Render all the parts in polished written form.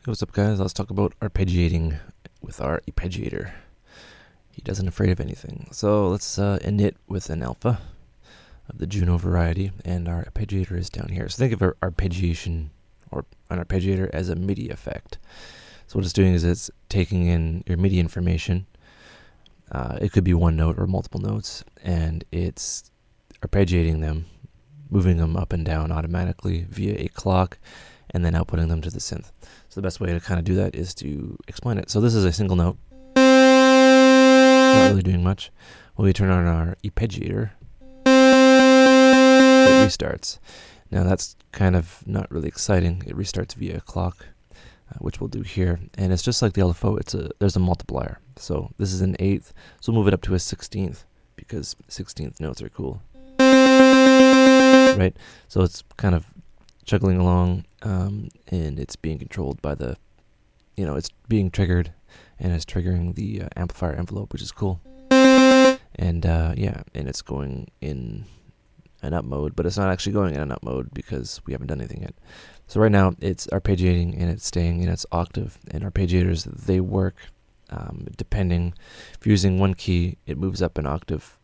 Hey, what's up, guys? Let's talk about arpeggiating with our arpeggiator. He doesn't afraid of anything. So let's init with an alpha of the Juno variety, and our arpeggiator is down here. So think of our arpeggiation or an arpeggiator as a MIDI effect. So what it's doing is it's taking in your MIDI information. It could be one note or multiple notes, and it's arpeggiating them, moving them up and down automatically via a clock, and then outputting them to the synth. So the best way to kind of do that is to explain it. So this is a single note, not really doing much. When we turn on our arpeggiator, it restarts. Now that's kind of not really exciting. It restarts via a clock, which we'll do here. And it's just like the LFO, there's a multiplier. So this is an eighth, so we'll move it up to a 16th, because 16th notes are cool. Right? So it's kind of chugging along, and it's being controlled by it's being triggered, and it's triggering the amplifier envelope, which is cool. And and it's going in an up mode, but it's not actually going in an up mode because we haven't done anything yet. So right now it's arpeggiating, and it's staying in its octave. And arpeggiators, they work depending. If you're using one key, it moves up an octave.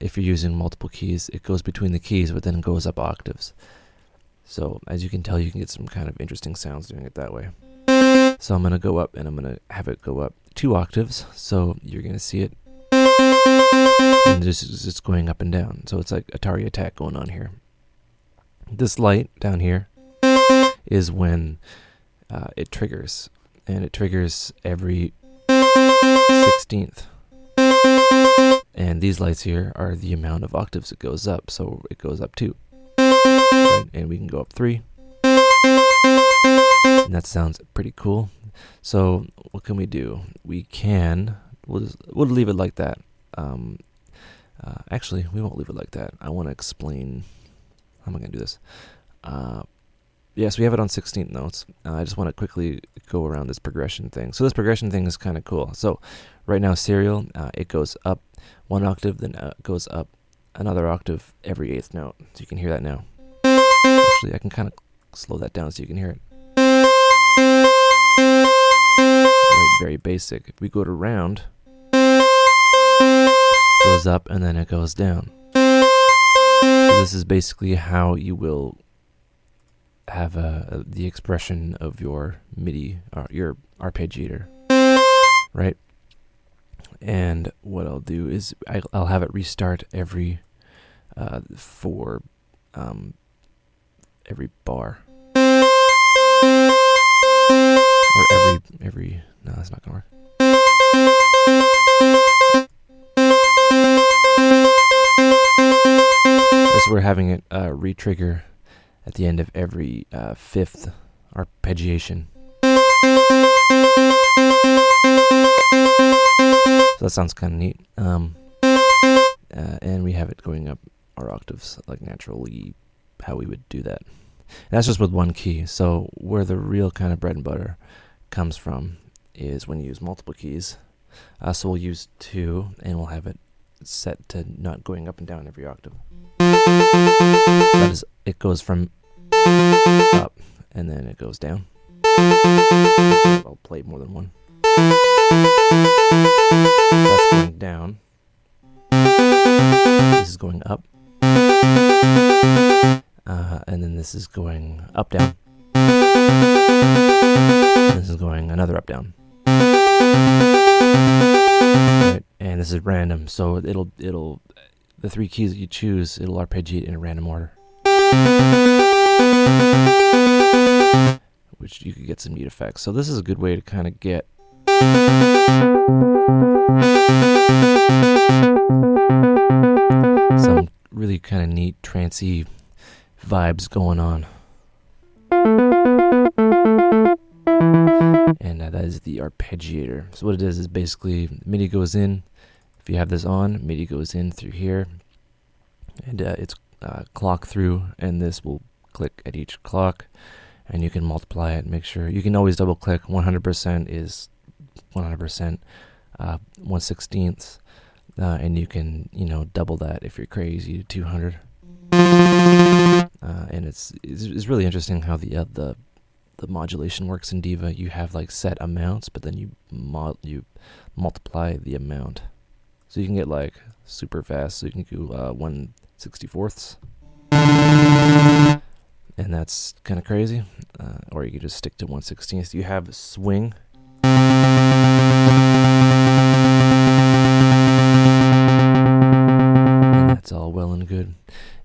If you're using multiple keys, it goes between the keys, but then goes up octaves. So as you can tell, you can get some kind of interesting sounds doing it that way. So I'm going to go up, and I'm going to have it go up 2 octaves. So you're going to see it. And this is just going up and down. So it's like Atari Attack going on here. This light down here is when it triggers. And it triggers every 16th. And these lights here are the amount of octaves it goes up. So it goes up 2. Right? And we can go up 3. And that sounds pretty cool. So what can we do? We'll leave it like that. Actually, we won't leave it like that. I want to explain. How am I going to do this? Yes, we have it on 16th notes. I just want to quickly go around this progression thing. So this progression thing is kind of cool. So right now, serial, it goes up 1 octave, then goes up another octave every 8th note. So you can hear that now. Actually, I can kind of slow that down so you can hear it. Right, very basic. If we go to round, it goes up and then it goes down. So this is basically how you will have the expression of your MIDI, or your arpeggiator, right? And what I'll do is I'll have it restart every every bar, or every. No, that's not gonna work. So we're having it re-trigger at the end of every 5th arpeggiation. So that sounds kind of neat. And we have it going up our octaves like naturally, how we would do that. And that's just with one key. So where the real kind of bread and butter comes from is when you use multiple keys. So we'll use 2, and we'll have it set to not going up and down every octave. That is, it goes from up, and then it goes down. Actually, I'll play more than one. That's going down. This is going up. And then this is going up, down. And this is going another up, down. Right. And this is random, so it'll the 3 keys that you choose, it'll arpeggiate in a random order, which you could get some neat effects. So this is a good way to kind of get some really kind of neat trancey vibes going on. And that is the arpeggiator. So what it is basically MIDI goes in. If you have this on, MIDI goes in through here, and it's clock through, and this will click at each clock, and you can multiply it and make sure. You can always double click. 100% is 100%, 1/16, and you can double that if you're crazy to 200. And it's really interesting how the the modulation works in DIVA. You have like set amounts, but then you multiply the amount. So you can get like super fast. So you can do 1/64, and that's kind of crazy. Or you can just stick to 1/16. You have swing. And that's all well and good.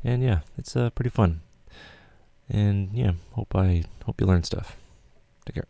And yeah, it's pretty fun. And yeah, hope you learn stuff. Take care.